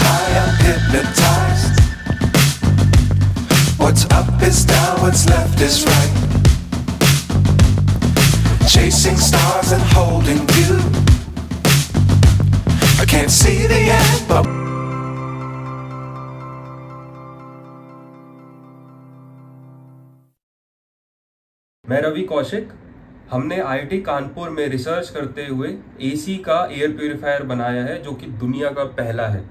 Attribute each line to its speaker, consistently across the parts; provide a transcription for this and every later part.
Speaker 1: high, I'm hypnotized. What's up is down, what's left is right. Chasing stars and holding you. I can't see the end, but
Speaker 2: मैं रवि कौशिक। हमने IIT Kanpur में research करते हुए AC का air purifier बनाया है जो कि दुनिया का पहला है।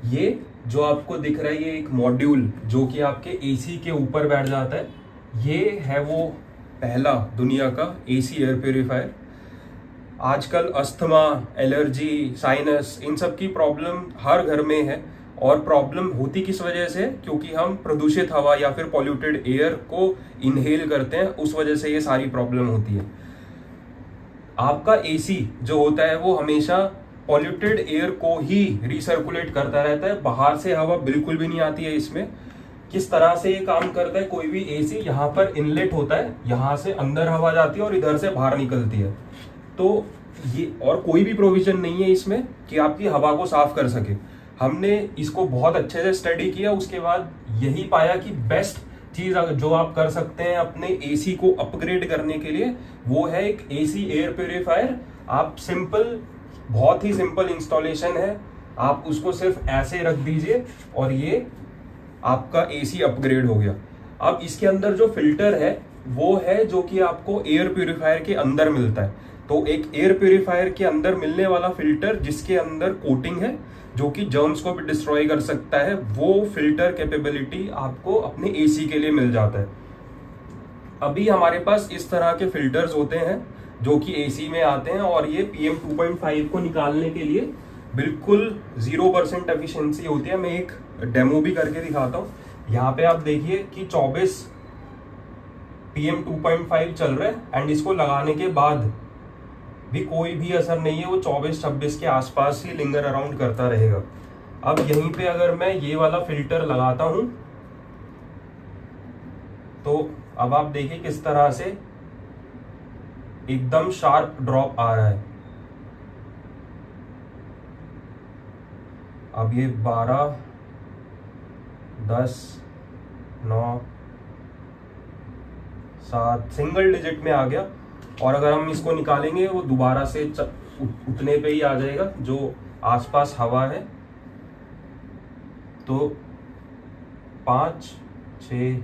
Speaker 2: ये जो आपको दिख रहा है ये एक मॉड्यूल जो कि आपके एसी के ऊपर बैठ जाता है, ये है वो पहला दुनिया का एसी एयर प्यूरिफायर। आजकल अस्थमा, एलर्जी, साइनस, इन सब की प्रॉब्लम हर घर में है। और प्रॉब्लम होती किस वजह से? क्योंकि हम प्रदूषित हवा या फिर पॉल्यूटेड एयर को इनहेल करते हैं, उस वजह से ये सारी प्रॉब्लम होती है। आपका एसी जो होता है वो हमेशा पॉल्यूटेड एयर को ही रिसर्कुलेट करता रहता है, बाहर से हवा बिल्कुल भी नहीं आती है इसमें। किस तरह से ये काम करता है? कोई भी एसी यहाँ पर इनलेट होता है, यहाँ से अंदर हवा जाती है और इधर से बाहर निकलती है। तो ये और कोई भी प्रोविजन नहीं है इसमें कि आपकी हवा को साफ कर सके। हमने इसको बहुत अच्छे से स्टडी किया, उसके बाद यही पाया कि बेस्ट चीज जो आप कर सकते हैं अपने एसी को अपग्रेड करने के लिए वो है एक एसी एयर प्यूरिफायर। आप सिंपल, बहुत ही सिंपल इंस्टॉलेशन है, आप उसको सिर्फ ऐसे रख दीजिए और ये आपका एसी अपग्रेड हो गया। अब इसके अंदर जो फिल्टर है वो है जो कि आपको एयर प्यूरिफायर के अंदर मिलता है। तो एक एयर प्यूरिफायर के अंदर मिलने वाला फिल्टर जिसके अंदर कोटिंग है जो कि जर्म्स को भी डिस्ट्रॉय कर सकता है, वो फिल्टर कैपेबिलिटी आपको अपने एसी के लिए मिल जाता है। अभी हमारे पास इस तरह के फिल्टर्स होते हैं जो कि एसी में आते हैं और ये PM 2.5 को निकालने के लिए बिल्कुल 0% एफिशिएंसी होती है। मैं एक डेमो भी करके दिखाता हूँ। यहाँ पे आप देखिए कि 24 PM 2.5 चल रहा है एंड इसको लगाने के बाद भी कोई भी असर नहीं है, वो 24-26 के आसपास ही लिंगर अराउंड करता रहेगा। अब यहीं पे अगर मैं ये वाला फिल्टर लगाता हूं तो अब आप देखिए किस तरह से एकदम शार्प ड्रॉप आ रहा है। अब ये 12, 10, 9, 7 सिंगल डिजिट में आ गया। और अगर हम इसको निकालेंगे वो दोबारा से उतने पे ही आ जाएगा जो आसपास हवा है। तो 5, 6,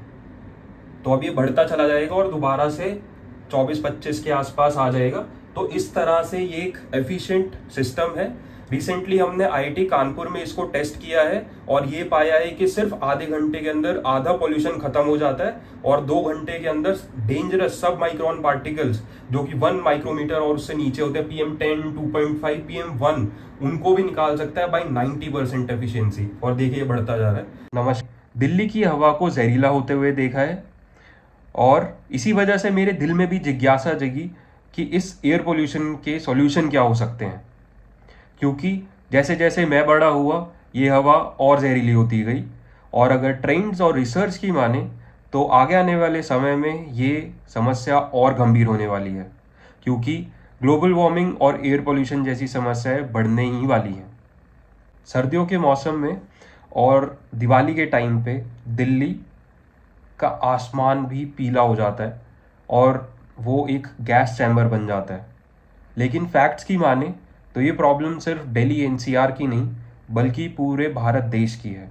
Speaker 2: तो अब ये बढ़ता चला जाएगा और दोबारा से 24-25 के आसपास आ जाएगा। तो इस तरह से ये एक एफिशिएंट सिस्टम है। रिसेंटली हमने आईआईटी कानपुर में इसको टेस्ट किया है और ये पाया है कि सिर्फ आधे घंटे के अंदर आधा पॉल्यूशन खत्म हो जाता है और 2 घंटे के अंदर डेंजरस सब माइक्रोन पार्टिकल्स जो कि 1 माइक्रोमीटर और उससे नीचे होते हैं, PM10, 2.5, PM1, उनको भी निकाल सकता है बाई 90% एफिशिएंसी। और देखिए बढ़ता जा रहा है। नमस्कार। दिल्ली की हवा को जहरीला होते हुए देखा है और इसी वजह से मेरे दिल में भी जिज्ञासा जगी कि इस एयर पोल्यूशन के सॉल्यूशन क्या हो सकते हैं। क्योंकि जैसे जैसे मैं बड़ा हुआ ये हवा और जहरीली होती गई और अगर ट्रेंड्स और रिसर्च की माने तो आगे आने वाले समय में ये समस्या और गंभीर होने वाली है, क्योंकि ग्लोबल वार्मिंग और एयर पोल्यूशन जैसी समस्याएं बढ़ने ही वाली हैं। सर्दियों के मौसम में और दिवाली के टाइम पे दिल्ली का आसमान भी पीला हो जाता है और वो एक गैस चैम्बर बन जाता है। लेकिन फैक्ट्स की माने तो ये प्रॉब्लम सिर्फ दिल्ली NCR की नहीं बल्कि पूरे भारत देश की है।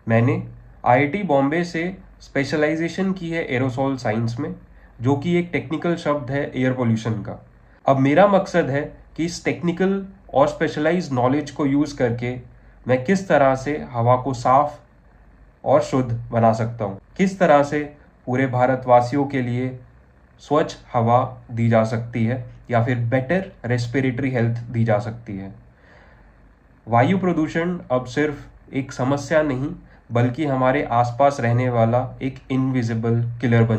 Speaker 2: मैंने आईआईटी बॉम्बे से स्पेशलाइजेशन की है एरोसोल साइंस में, जो कि एक टेक्निकल शब्द है एयर पोल्यूशन का। अब मेरा मकसद है कि इस टेक्निकल और स्पेशलाइज्ड नॉलेज को यूज़ करके मैं किस तरह से हवा को साफ और शुद्ध बना सकता हूँ, किस तरह से पूरे भारतवासियों के लिए स्वच्छ हवा दी जा सकती है या फिर बेटर रेस्पिरेटरी हेल्थ दी जा सकती है। वायु प्रदूषण अब सिर्फ एक समस्या नहीं बल्कि हमारे आसपास रहने वाला एक इनविजिबल किलर बन